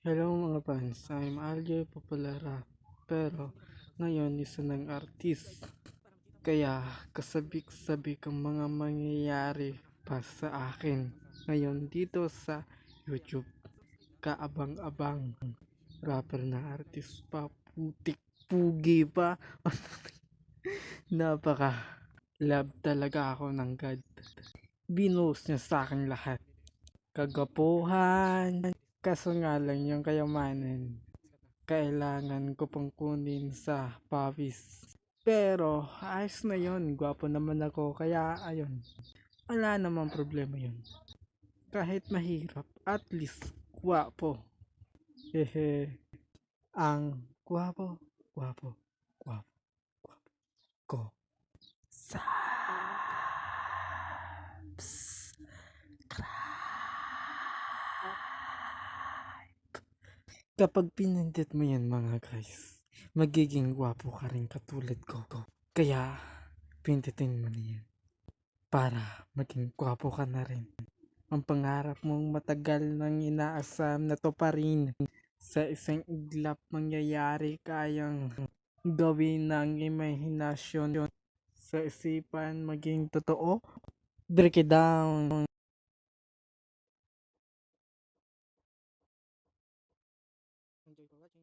Hello mga fans, I'm Aljo Populara. Pero ngayon isa ng artist. Kaya kasabik-sabik ang mga mangyayari pa sa akin. Ngayon dito sa YouTube. Kaabang-abang. Rapper na artist pa. Putik pugi pa. Napaka love talaga ako ng God. Binuhos niya sa akin lahat. Kagapuhan. Kaso nga lang yung kayamanan. Kailangan ko pang kunin sa pawis. Pero ayos na yon, gwapo naman ako, kaya ayun, wala namang problema yun. Kahit mahirap, at least gwapo. Hehe, ang gwapo, gwapo, gwapo, gwapo ko. Kapag pinindot mo yan mga guys, magiging gwapo ka rin katulad ko. Kaya, pindutin mo na yan para maging gwapo ka na rin. Ang pangarap mong matagal nang inaasam na to pa rin. Sa isang iglap mangyayari kayang gawin ng imahinasyon sa isipan maging totoo. Break it down. Enjoy for watching.